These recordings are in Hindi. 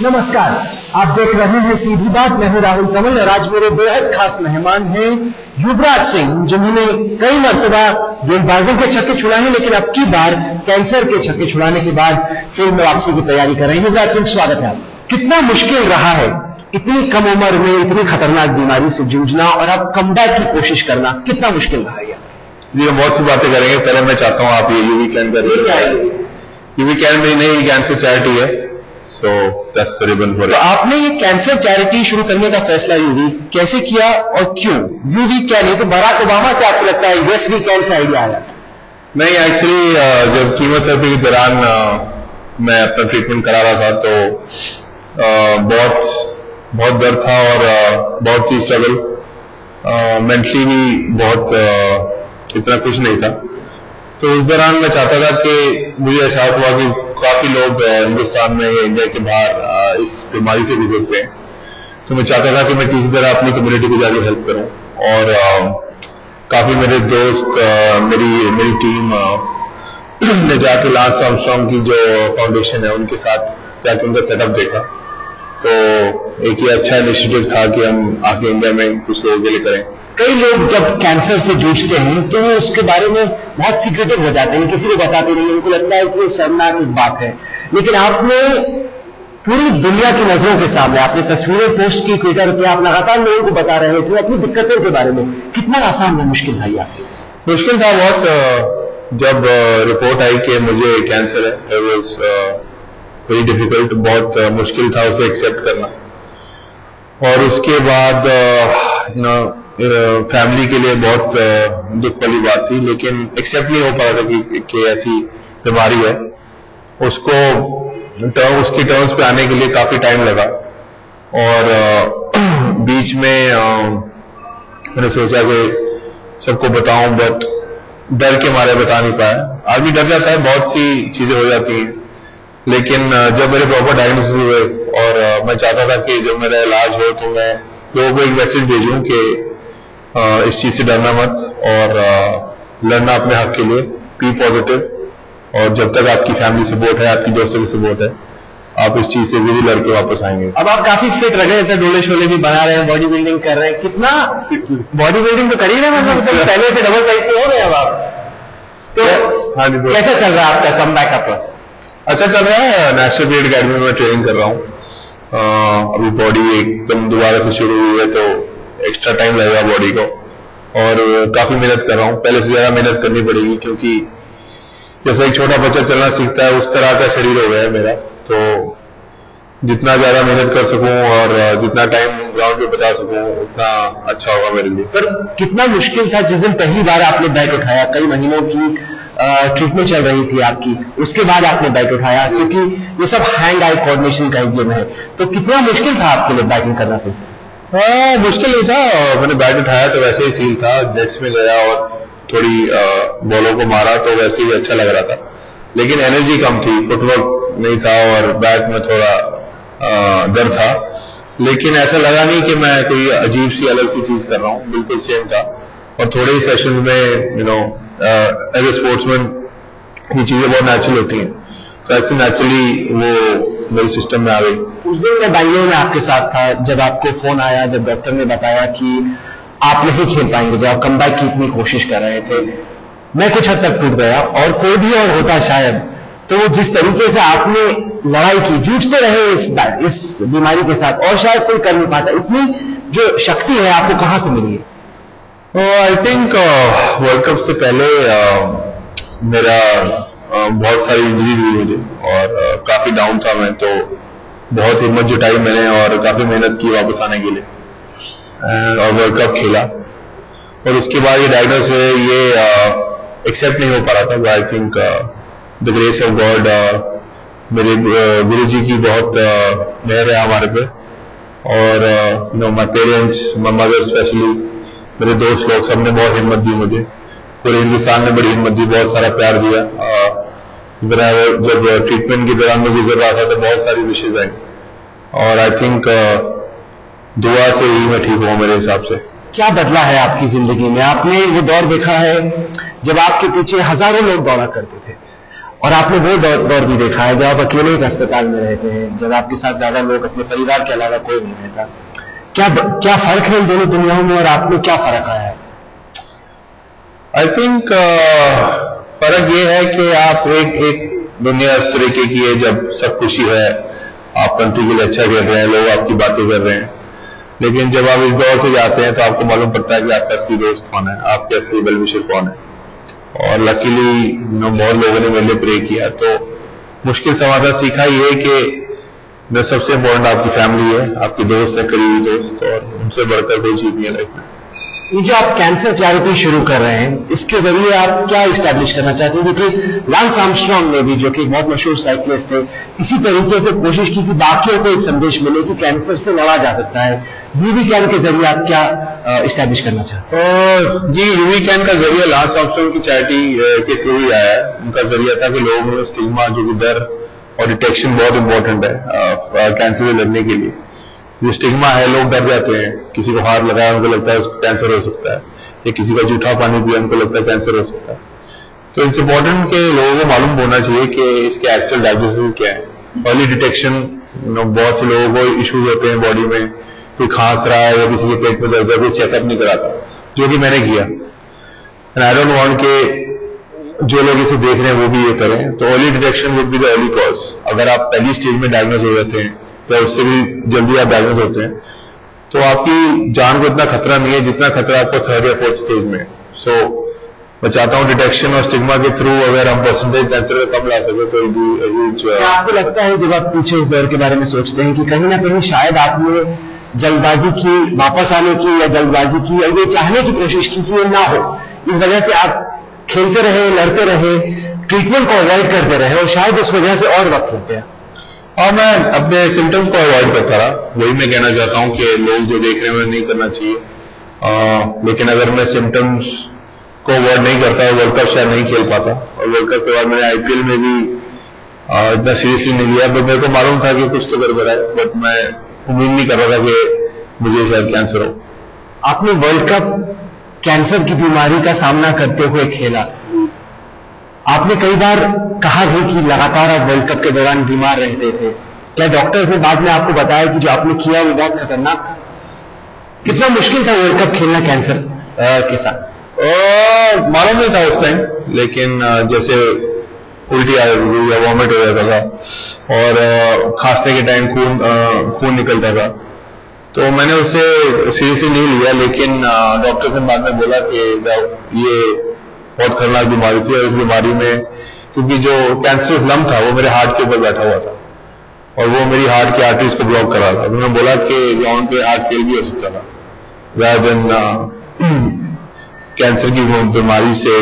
नमस्कार, आप देख रहे हैं सीधी बात। मैं हूं राहुल कमल और आज मेरे बेहद खास मेहमान हैं युवराज सिंह, जिन्होंने कई मरतबा गेंदबाजों के छक्के छुड़ाए हैं, लेकिन अब की बार कैंसर के छक्के छुड़ाने के बाद फिल्म में वापसी की तैयारी कर रहे हैं। युवराज सिंह, स्वागत है आप। कितना मुश्किल रहा है इतनी कम उम्र में इतनी खतरनाक बीमारी से जूझना और अब कमबैक की कोशिश करना, कितना मुश्किल रहा है? जी, हम बहुत सी बातें करेंगे। पहले मैं चाहता हूँ आप ये यूवी कैन करें। यूवी कैन में नई कैंसर चैरिटी है, so that's the ribbon for it. तो आपने ये कैंसर चैरिटी शुरू करने का फैसला यूवी कैसे किया और क्यों? यूवी कैन, ये तो बराक ओबामा से आपको लगता है यस वी कैन से आइडिया आया? नहीं, एक्चुअली जब कीमोथेरेपी के दौरान मैं अपना ट्रीटमेंट करा रहा था तो बहुत दर्द था और बहुत ही स्ट्रगल, मेंटली भी बहुत इतना कुछ नहीं था। तो उस दौरान मैं चाहता था कि मुझे एहसास हुआ कि काफी लोग हिंदुस्तान में या इंडिया के बाहर इस बीमारी से गुजरते हैं, तो मैं चाहता था कि मैं किसी तरह अपनी कम्युनिटी को जाके हेल्प करूं। और काफी मेरे दोस्त, मेरी टीम ने जाके लांस आर्मस्ट्रांग की जो फाउंडेशन है उनके साथ जाके उनका सेटअप देखा, तो एक ये अच्छा इनिशिएटिव था कि हम आके इंडिया में कुछ लोगों के लिए करें। कई लोग जब कैंसर से जूझते हैं तो वो उसके बारे में बहुत सीक्रेटिव हो जाते हैं, किसी को बताते नहीं, उनको लगता है कि ये शर्मनाक बात है। लेकिन आपने पूरी दुनिया की नजरों के सामने आपने तस्वीरें पोस्ट की ट्विटर पे, आप लगातार लोगों को बता रहे थे अपनी दिक्कतों के बारे में। कितना आसान या मुश्किल था ये आपके? मुश्किल था बहुत। जब रिपोर्ट आई कि मुझे कैंसर है, इट वाज वेरी डिफिकल्ट, बहुत मुश्किल था उसे एक्सेप्ट करना। और उसके बाद फैमिली के लिए बहुत दुख वाली बात थी, लेकिन एक्सेप्ट नहीं हो पा रहा था कि ऐसी बीमारी है। उसके टर्म्स पे आने के लिए काफी टाइम लगा और बीच में मैंने सोचा कि सबको बताऊं, बट डर के मारे बता नहीं पाया। आदमी डर जाता है, बहुत सी चीजें हो जाती हैं, लेकिन जब मेरे प्रॉपर डायग्नोसिस हुए और मैं चाहता था कि जब मेरा इलाज हो तो मैं लोगों को एक मैसेज भेजूं कि इस चीज से डरना मत और लड़ना अपने हक के लिए, बी पॉजिटिव। और जब तक आपकी फैमिली सपोर्ट है, आपकी दोस्तों की सपोर्ट है, आप इस चीज से जरूर लड़के वापस आएंगे। अब आप काफी फिट रह गए थे, डोले शोले भी बना रहे हैं, बॉडी बिल्डिंग कर रहे हैं। कितना बॉडी बिल्डिंग तो कर ही रहे हैं, मतलब पहले से डबल साइज के हो गए अब आप। तो कैसा चल रहा है आपका कमबैक का प्रोसेस? अच्छा चल रहा है। नेशनल ब्रीड अकेडमी में ट्रेनिंग कर रहा हूँ। अभी बॉडी एकदम दोबारा से शुरू हुई है तो एक्स्ट्रा टाइम लगेगा बॉडी को, और काफी मेहनत कर रहा हूँ। पहले से ज्यादा मेहनत करनी पड़ेगी, क्योंकि जैसे एक छोटा बच्चा चलना सीखता है उस तरह का शरीर हो गया है मेरा। तो जितना ज्यादा मेहनत कर सकूं और जितना टाइम ग्राउंड पे बचा सकूं उतना अच्छा होगा मेरे लिए। पर कितना मुश्किल था जिस दिन पहली बार आपने बैट उठाया? कई महीनों की ट्रीटमेंट चल रही थी आपकी, उसके बाद आपने बैट उठाया, क्योंकि ये सब हैंड आई कोऑर्डिनेशन का गेम है। तो कितना मुश्किल था आपके लिए बैटिंग करना फिर से? मुश्किल नहीं था। मैंने बैट उठाया तो वैसे ही फील था, नेट्स में गया और थोड़ी बॉलों को मारा तो वैसे ही अच्छा लग रहा था, लेकिन एनर्जी कम थी, फुटवर्क नहीं था और बैट में थोड़ा डर था। लेकिन ऐसा लगा नहीं कि मैं कोई अजीब सी अलग सी चीज कर रहा हूँ, बिल्कुल सेम था। और थोड़े ही सेशन में एज ए स्पोर्ट्समैन ये चीजें बहुत नेचुरल होती हैं, तो ऐसे नेचुरली वो मेरे सिस्टम में आ गई। उस दिन मैं बैंगलोर में आपके साथ था, जब आपको फोन आया, जब डॉक्टर ने बताया कि आप नहीं खेल पाएंगे, जब आप कमबैक की इतनी कोशिश कर रहे थे, मैं कुछ हद तक टूट गया। और कोई भी और होता शायद, तो जिस तरीके से आपने लड़ाई की, जूझते रहे इस बीमारी के साथ, और शायद कोई कर नहीं पाता, इतनी जो शक्ति है आपको कहां से मिली है? आई थिंक वर्ल्ड कप से पहले मेरा बहुत सारी इंजरीज हुई मुझे और काफी डाउन था मैं, तो बहुत हिम्मत जुटाई मैंने और काफी मेहनत की वापस आने के लिए और वर्ल्ड कप खेला। और उसके बाद ये डायग्नोस हुए, ये एक्सेप्ट नहीं हो पा रहा था। I think the grace of God, मेरे गुरु जी की बहुत मेहर है हमारे पे, और my parents, my mother specially, मेरे दोस्त लोग, सबने बहुत हिम्मत दी मुझे। पूरे हिंदुस्तान ने बड़ी हिम्मत दी, बहुत सारा प्यार दिया। मेरा जब ट्रीटमेंट के दौरान में गुजर रहा था तो बहुत सारी विशेष आई, और आई थिंक दुआ से ही मैं ठीक हूँ मेरे हिसाब से। क्या बदला है आपकी जिंदगी में? आपने वो दौर देखा है जब आपके पीछे हजारों लोग दौड़ा करते थे और आपने वो दौर भी देखा है जब आप अकेले एक अस्पताल में रहते हैं, जब आपके साथ ज्यादा लोग अपने परिवार के अलावा कोई नहीं रहता। क्या फर्क है इन दोनों दुनियाओं में और आप में क्या फर्क आया है? आई थिंक फर्क ये है कि आप एक दुनिया इस तरीके की है जब सब खुशी है, आप कंट्री के लिए अच्छा कर रहे हैं, लोग आपकी बातें कर रहे हैं। लेकिन जब आप इस दौर से जाते हैं तो आपको मालूम पड़ता है कि आपका असली दोस्त कौन है, आपके असली वेलविशर कौन है। और लकीली बहुत लोगों ने मेरे लिए प्रे किया, तो मुश्किल समाधान सीखा ये कि सबसे इम्पोर्टेंट आपकी फैमिली है, आपके दोस्त है, करीबी दोस्त, और उनसे बढ़कर कोई चीज नहीं है लाइफ में। ये जो आप कैंसर चैरिटी शुरू कर रहे हैं, इसके जरिए आप क्या इस्टेब्लिश करना चाहते हैं? क्योंकि लांस आर्मस्ट्रांग ने भी, जो कि एक बहुत मशहूर साइक्लिस्ट थे, इसी तरीके से कोशिश की कि बाकियों को एक संदेश मिले कि कैंसर से लड़ा जा सकता है। यूवी कैन के जरिए आप क्या इस्टेब्लिश करना चाहते हैं? जी, यूवी कैन का जरिया लांस आर्मस्ट्रांग की चैरिटी के थ्रू ही आया है। उनका जरिया था कि लोगों में स्टिग्मा, जो कि डर और डिटेक्शन बहुत इंपॉर्टेंट है कैंसर से लड़ने के लिए। जो स्टिग्मा है, लोग डर जाते हैं, किसी को हार लगाया उनको लगता है उसको कैंसर हो सकता है, या किसी का जूठा पानी पिया उनको लगता है कैंसर हो सकता है। तो इट्स इंपॉर्टेंट कि लोगों को मालूम होना चाहिए कि इसके एक्चुअल डायग्नोसिस क्या है। अर्ली डिटेक्शन, बहुत से लोगों को इश्यूज होते हैं बॉडी में, कोई खांस रहा है या किसी के पेट में दर्द है, कोई चेकअप नहीं कराता, जो कि मैंने किया। एंड आई डोंट वांट कि जो लोग इसे देख रहे हैं वो भी ये करें। तो early detection would be the early cause. अगर आप पहली स्टेज में डायग्नोज हो जाते हैं या उससे भी जल्दी आप डायग्नोज होते हैं तो आपकी जान को इतना खतरा नहीं है जितना खतरा आपको थर्ड या फोर्थ स्टेज में। सो मैं चाहता हूँ डिटेक्शन और स्टिग्मा के थ्रू अगर हम परसेंटेज कैंसर का कम ला सके तो आपको लगता है जब आप पीछे इस दौर के बारे में सोचते हैं कि कहीं ना कहीं शायद आपने जल्दबाजी की, वापस आने की, या जल्दबाजी की, या ये चाहने की कोशिश की कि ये ना हो, इस वजह से आप खेलते रहे, लड़ते रहे, ट्रीटमेंट को अवॉइड करते रहे और शायद उस वजह से और वक्त लग गया? और मैं अपने सिम्टम्स को अवॉइड करता रहा। वही मैं कहना चाहता हूँ कि लोग जो देख रहे हैं उन्हें नहीं करना चाहिए। लेकिन अगर मैं सिम्टम्स को अवॉइड नहीं करता, वर्ल्ड कप शायद नहीं खेल पाता। और वर्ल्ड कप के बाद मैंने आईपीएल में भी इतना सीरियसली नहीं लिया, बट मेरे को मालूम था कि कुछ तो गड़बड़ है, बट मैं उम्मीद नहीं कर रहा था कि मुझे शायद कैंसर हो। आपने वर्ल्ड कप कैंसर की बीमारी का सामना करते हुए खेला। आपने कई बार कहा भी कि लगातार आप वर्ल्ड कप के दौरान बीमार रहते थे। क्या डॉक्टर्स ने बाद में आपको बताया कि जो आपने किया वो बहुत खतरनाक था? कितना मुश्किल था वर्ल्ड कप खेलना कैंसर के साथ? मालूम नहीं था उस टाइम, लेकिन जैसे उल्टी आ जाती या वॉमिट हो जाता था और खांसने के टाइम खून निकलता था, तो मैंने उसे सीरियसली नहीं लिया। लेकिन डॉक्टर्स ने बाद में बोला कि ये बहुत खतरनाक बीमारी थी और इस बीमारी में, क्योंकि जो कैंसरस लम्प था वो मेरे हार्ट के ऊपर बैठा हुआ था और वो मेरी हार्ट की आर्टरीज को ब्लॉक कर रहा था। उन्होंने बोला कि ग्राउंड पे हार्ट फेल भी हो सकता था, rather than कैंसर की बीमारी से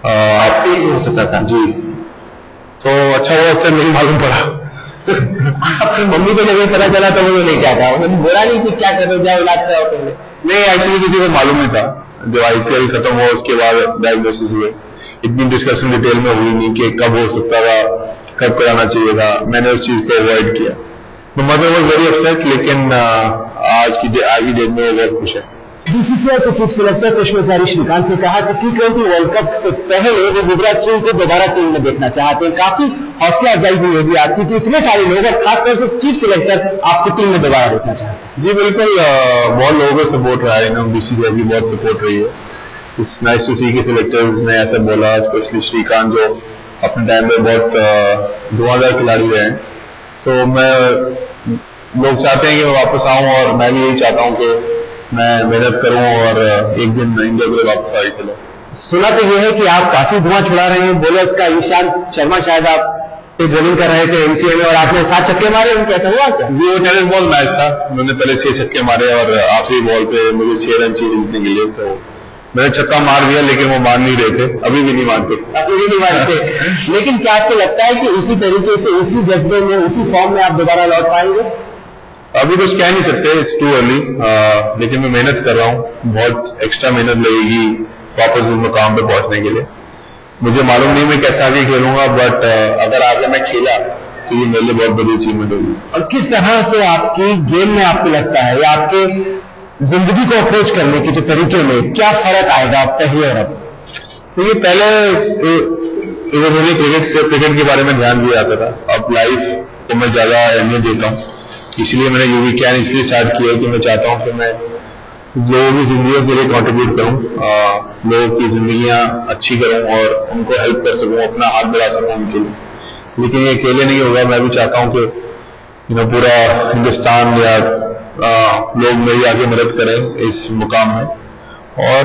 आप हो सकता था। जी, तो अच्छा हुआ उस टाइम नहीं मालूम पड़ा। अपनी मम्मी को जब पता चला तो उन्होंने क्या कहा? उन्होंने बोला नहीं कि क्या करो, जाओ इलाज कराओ पहले? नहीं, एक्चुअली किसी को मालूम नहीं था। जब आईपीएल खत्म हुआ उसके बाद डायग्नोसिस हुए, इतनी डिस्कशन डिटेल में हुई नहीं कि कब हो सकता था, कब कराना चाहिए था। मैंने उस चीज को अवॉइड किया। तो मदर वॉज वेरी अपसेट, लेकिन आज की डेट में वो बहुत खुश है। बीसीसीआई के चीफ सिलेक्टर कृष्णाचारी श्रीकांत ने कहा कि T20 वर्ल्ड कप से पहले वो युवराज सिंह को दोबारा टीम में देखना चाहते हैं। काफी हौसला अफजाई हुई होगी आपकी कि इतने सारे लोग और खासतौर से चीफ सिलेक्टर आपको टीम में दोबारा देखना चाहते हैं। जी बिल्कुल, बहुत लोगों का सपोर्ट रहा है ना, बीसीसीआई की बहुत सपोर्ट रही है। इट्स नाइस टू सी के सिलेक्टर्स ने ऐसा बोला, स्पेशली श्रीकांत जो अपने टाइम में बहुत धुआंधार खिलाड़ी रहे हैं। तो लोग चाहते हैं कि मैं वापस आऊं और मैं भी यही चाहता हूं कि मैं मेहनत करूं और एक दिन इंडिया के लिए वापस आई खेलूं। सुना तो ये है कि आप काफी धुआं छुड़ा रहे हैं। बॉलर्स का ईशांत शर्मा शायद आप पे बॉलिंग कर रहे थे एमसीए में और आपने 7 छक्के मारे, उनके ऐसा हुआ क्या? वो टेनिस बॉल मैच था, उन्होंने पहले 6 छक्के मारे और आखिरी बॉल पे मुझे 6 रन चाहिए जीतने के लिए। तो मैंने छक्का मार दिया, लेकिन वो मान नहीं रहे थे, अभी भी नहीं मानते। अभी भी नहीं मानते। लेकिन क्या आपको लगता है कि इसी तरीके से, इसी जज्बे में, उसी फॉर्म में आप दोबारा लौट पाएंगे? अभी कुछ कह नहीं सकते, इट्स टू अर्ली। लेकिन मैं मेहनत कर रहा हूँ, बहुत एक्स्ट्रा मेहनत लगेगी वापस उस मुकाम पे पहुंचने के लिए। मुझे मालूम नहीं मैं कैसे आगे खेलूंगा, बट अगर आगे मैं खेला तो ये मेरे लिए बहुत बड़ी अचीवमेंट होगी। और किस तरह से आपकी गेम में आपको लगता है या आपके जिंदगी को अप्रोच करने के जो तरीके में क्या फर्क आएगा पहले और अब? तो ये पहले इवेंचुअली क्रिकेट के बारे में ध्यान दिया जाता था। अब लाइफ को मैं ज्यादा अहमियत देता हूँ, इसलिए मैंने यूवी कैन इसलिए स्टार्ट किया कि मैं चाहता हूँ कि मैं लोगों की जिंदगियों के लिए कंट्रीब्यूट करूँ, लोगों की जिंदगियां अच्छी करूँ और उनको हेल्प कर सकूँ, अपना हाथ बढ़ा सकूँ उनके लिए। लेकिन ये अकेले नहीं होगा, मैं भी चाहता हूँ कि पूरा हिंदुस्तान या लोग मेरी आगे मदद करें इस मुकाम में। और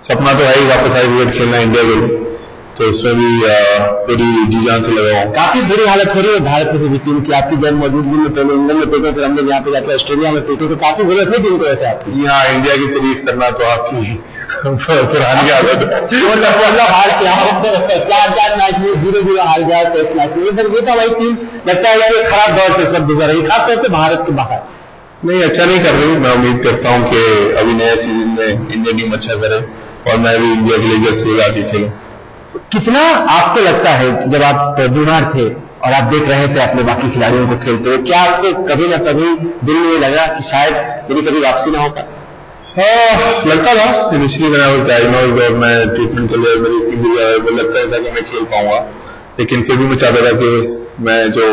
सपना तो है ही वापस आए क्रिकेट खेलना इंडिया के लिए, तो इसमें भी पूरी जी जान से लगा हूँ। काफी बुरी हालत हो रही है भारत की टीम की, आपकी जब मौजूदगी में पहले इंग्लैंड में पीटे, फिर हमने यहाँ पे जाकर ऑस्ट्रेलिया में पीटे, तो काफी जरूरत है टीम को वैसे आपकी। यहाँ इंडिया की तारीफ करना तो आपकी पुरानी आदत है। हार क्या 4 मैच में 0-0 हार गया टेस्ट मैच में, इधर ये था भाई टीम लगता है कि खराब दौर से इस वक्त गुजर रही है, खासतौर से भारत के बाहर। नहीं, अच्छा नहीं कर रही। मैं उम्मीद करता हूँ कि अभी नए सीजन में इंडिया टीम अच्छा करे और मैं भी इंडिया के लिए जल्द से आगे खेलूं। कितना आपको लगता है जब आप बीमार थे और आप देख रहे थे अपने बाकी खिलाड़ियों को खेलते हुए, क्या आपको कभी न कभी दिल में लगा कि शायद मेरी कभी वापसी ना होता? लगता था इनिशियली मैंने डायग्नोज और मैं ट्रीटमेंट के लिए मेरी टीम लगता था कि मैं खेल पाऊंगा, लेकिन फिर भी मैं चाहता था कि मैं जो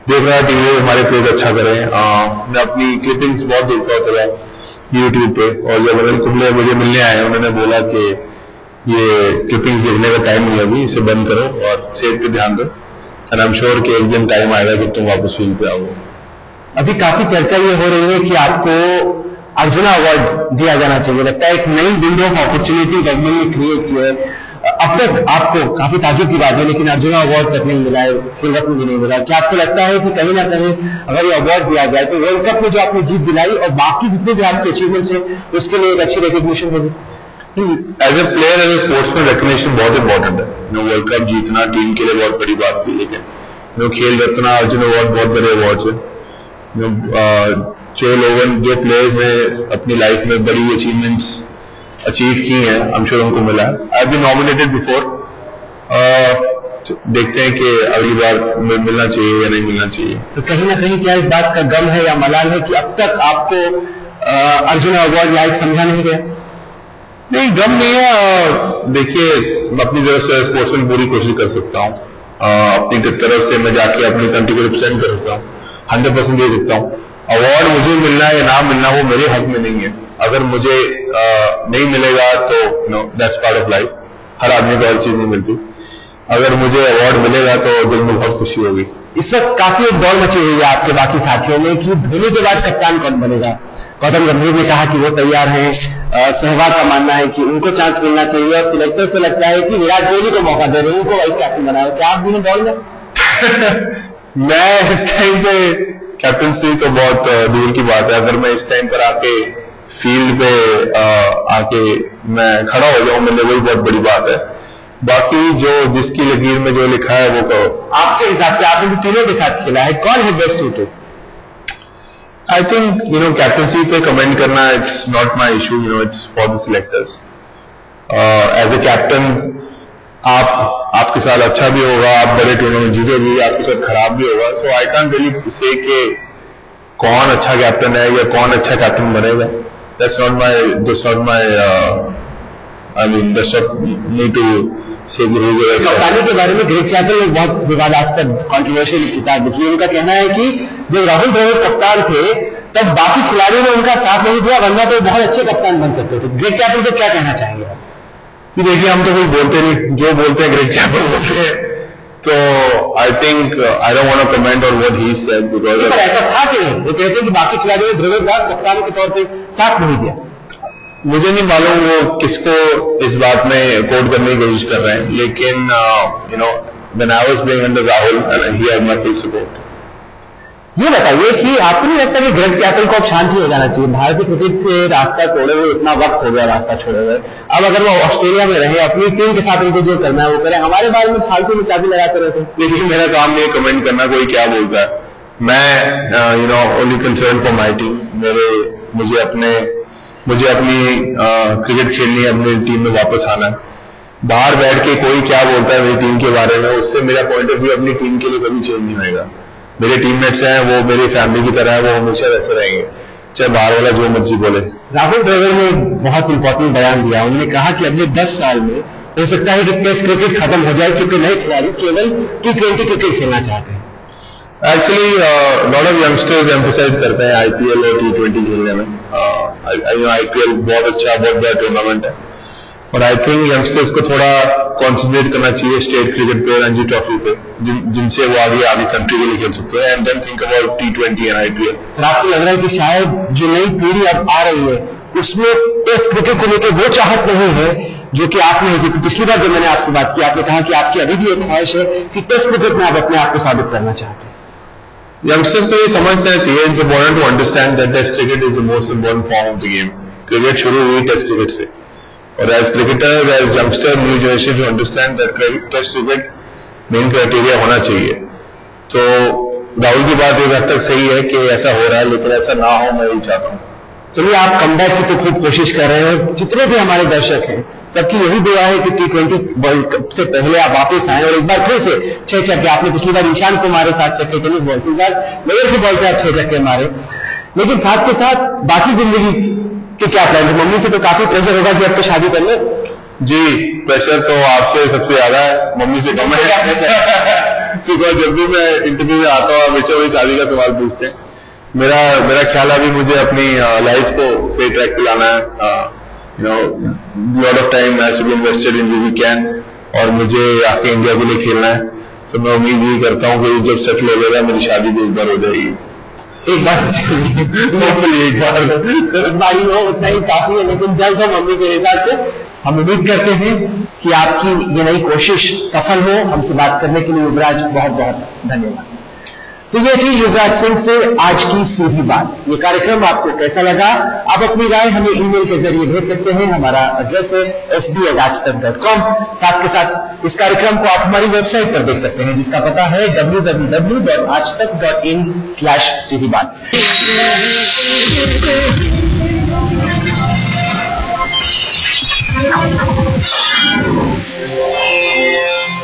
देख रहा था टीवी हमारे प्लेयर अच्छा करें। मैं अपनी क्लिपिंग्स बहुत देखता था यूट्यूब पे, और जब अनिल कुंबले मुझे मिलने आए उन्होंने बोला कि ये क्लिपिंग्स देखने का टाइम नहीं है अभी, इसे बंद करो और सेहत पे ध्यान दो, एंड आई एम श्योर कि एक दिन टाइम आएगा जब तुम वापस फील्ड पे आओगे। अभी काफी चर्चा ये हो रही है कि आपको अर्जुना अवार्ड दिया जाना चाहिए, लगता है एक नई विंडो ऑफ अपॉर्चुनिटी गवर्नमेंट ने क्रिएट की है। अब तक आपको काफी ताजुब की बात है, लेकिन अर्जुना अवार्ड तक नहीं मिला है, खेल रत्न भी नहीं मिला। क्या आपको लगता है कि कहीं ना कहीं अगर ये अवार्ड दिया जाए तो वर्ल्ड कप में जो आपने जीत दिलाई और बाकी जितने भी आपके अचीवमेंट्स हैं उसके लिए एक अच्छी रिकग्निशन होगी? As a player, as a sportsman recognition बहुत इंपॉर्टेंट है। वर्ल्ड कप जीतना टीम के लिए बहुत बड़ी बात थी, लेकिन खेल रत्न, अर्जुन अवार्ड बहुत बड़े अवार्ड है। जो प्लेयर्स ने अपनी लाइफ में बड़ी अचीवमेंट्स अचीव की हैं, आई एम श्योर उनको मिला है। I have been nominated before, देखते हैं कि अगली बार मिलना चाहिए या नहीं मिलना चाहिए। तो कहीं ना कहीं क्या इस बात का गम है या मलाल है कि अब तक आपको अर्जुन अवार्ड लायक समझा नहीं गया? नहीं, गम नहीं है। देखिए, अपनी तरफ से स्पोर्ट्समैन पूरी कोशिश कर सकता हूँ, अपनी तरफ से मैं जाके अपनी कंट्री को रिप्रेजेंट कर सकता हूँ, 100% दे सकता हूँ। अवार्ड मुझे मिलना या ना मिलना वो मेरे हक में नहीं है। अगर मुझे नहीं मिलेगा तो दैट्स पार्ट ऑफ लाइफ, हर आदमी को हर चीज नहीं मिलती। अगर मुझे अवार्ड मिलेगा तो दिल में बहुत खुशी होगी। इस वक्त काफी एक दौड़ मची हुई है आपके बाकी साथियों में कि धोनी के बाद कप्तान कौन बनेगा। गौतम गंभीर ने कहा कि वो तैयार हैं, सहवाग का मानना है कि उनको चांस मिलना चाहिए, और सिलेक्टर से लगता है कि विराट कोहली को मौका दे रहे हैं, उनको वाइस कैप्टन बनाया। क्या आप भी दौड़ में? मैं इस टाइम पे कैप्टनसी तो बहुत दूर की बात है। अगर मैं इस टाइम पर आके फील्ड पे आके मैं खड़ा हो जाऊं, मेरे लिए वही बहुत बड़ी बात है। बाकी जो जिसकी लकीर में जो लिखा है वो कहो। आपके हिसाब से आपने तीनों के साथ खेला है, कौन है best suited? I think captaincy पे कमेंट करना it's not my issue, it's for the selectors. As a captain आपके साथ अच्छा भी होगा, आप बड़े टूर्नामेंट जीते भी, आपके साथ खराब भी होगा। सो आई कांट रियली से कि कौन अच्छा कैप्टन है या कौन अच्छा कैप्टन बनेगा। That's not my I mean that's not me to say the rules. कप्तानी के बारे में ग्रेग चैपल ने बहुत विवादास्पद कॉन्ट्रोवर्शियल किताब लिखी। उनका कहना है कि जब राहुल द्रविड़ कप्तान थे तब बाकी खिलाड़ियों ने उनका साथ नहीं दिया, वरना तो बहुत अच्छे कप्तान बन सकते थे। ग्रेग चैपल को क्या कहना चाहेंगे? कि देखिए, हम तो कुछ बोलते नहीं, जो बोलते हैं ग्रेग चैपल बोलते हैं। तो I think I don't want to comment on what he said because ऐसा था कि वो कहते हैं कि बाकी खिलाड़ियों ने द्रविड़ का कप्तान के तौर पे साथ नहीं दिया। मुझे नहीं मालूम वो किसको इस बात में कोट करने की कोशिश कर रहे हैं, लेकिन when I was playing under Rahul and he had my full support. ये बताइए कि आपको नहीं लगता कि ग्रेग चैपल को अब शांति हो जाना चाहिए? भारतीय क्रिकेट से रास्ता छोड़े हुए इतना वक्त हो गया, रास्ता छोड़े हुए। अब अगर वो ऑस्ट्रेलिया में रहे, अपनी टीम के साथ उनको जो करना है वो करें, हमारे बारे में फालतू में चाबी लगाते रहते हैं। देखिए, मेरा काम नहीं है कमेंट करना कोई क्या बोलता है। मैं only concern for my team. मुझे अपनी क्रिकेट खेलनी है, अपनी टीम में वापस आना है। बाहर बैठ के कोई क्या बोलता है मेरी टीम के बारे में, उससे मेरा पॉइंट ऑफ व्यू अपनी टीम के लिए कभी चेंज नहीं होगा। मेरे टीममेट्स हैं, वो मेरी फैमिली की तरह है, वो हमेशा वैसे रहेंगे, चाहे बाहर वाला जो मर्जी बोले। राहुल द्रविड़ ने बहुत इंपॉर्टेंट बयान दिया। उन्होंने कहा कि अगले 10 साल में हो सकता है कि टेस्ट क्रिकेट खत्म हो जाए क्योंकि नए खिलाड़ी केवल T20 क्रिकेट खेलना चाहते हैं। Actually lot of youngsters emphasise करते हैं IPL और T20 खेलने में। IPL बहुत अच्छा, बहुत बड़ा टूर्नामेंट है, और आई थिंक यंगस्टर्स को थोड़ा कॉन्सेंट्रेट करना चाहिए स्टेट क्रिकेट पे, रणजी ट्रॉफी पे, जिनसे वो आगे कंट्री के लिए खेल सकते हैं, and then think about T20 and IPL। और आपको लग रहा है कि शायद जो नई पीढ़ी अब आ रही है उसमें टेस्ट क्रिकेट को लेकर वो चाहत नहीं है जो कि आपने, क्योंकि पिछली बार जब मैंने आपसे बात की आपने कहा कि आपकी अभी भी एक ख्वाहिश है कि टेस्ट क्रिकेट में आप अपने आप को साबित करना चाहते हैं। यंगस्टर्स को ये समझना चाहिए, it's important to understand that test cricket is the most important form of the game. Cricket शुरू हुई टेस्ट क्रिकेट से, और as cricketer, as youngster, new generation to understand that test cricket main criteria होना चाहिए। तो राहुल की बात एक हद तक सही है कि ऐसा हो रहा है, लेकिन ऐसा ना हो मैं यही चाहता हूँ। चलिए, आप कमबैक की तो खूब कोशिश कर रहे हैं, जितने भी हमारे दर्शक हैं सबकी यही दुआ है कि T20 वर्ल्ड कप से पहले आप वापस आए और एक बार फिर से 6 छक्के, आपने पिछली बार ईशान को मारे 7 छक्के टेनिस बॉल से, इस बार मेयर की बॉल से आप 6 छक्के मारे, लेकिन साथ के साथ बाकी जिंदगी के क्या प्लान है? मम्मी से तो काफी प्रेशर होगा कि अब तो शादी कर लो। जी, प्रेशर तो आपसे सबसे ज्यादा है, मम्मी से कम है। क्योंकि जब भी मैं इंटरव्यू में आता हूँ हमेशा वही शादी का सवाल पूछते हैं। मेरा ख्याल अभी मुझे अपनी लाइफ को सही ट्रैक पे लाना है। Lot of time has to be invested in we can, और मुझे आके इंडिया के लिए खेलना है। तो मैं उम्मीद यही करता हूँ कि जब सेटल हो जाएगा मेरी शादी भी एक बार हो जाएगी। एक बार एक बारी हो उतना ही काफी है, लेकिन जल्द हम मम्मी के हिसाब से हम उम्मीद करते हैं कि आपकी ये नई कोशिश सफल हो। हमसे बात करने के लिए युवराज बहुत बहुत धन्यवाद। तो ये थी युवराज सिंह से आज की सीधी बात। ये कार्यक्रम आपको कैसा लगा? आप अपनी राय हमें ईमेल के जरिए भेज सकते हैं। हमारा एड्रेस है sb@aajtak.com। साथ के साथ इस कार्यक्रम को आप हमारी वेबसाइट पर देख सकते हैं, जिसका पता है www.aajtak.in/सीधी बात।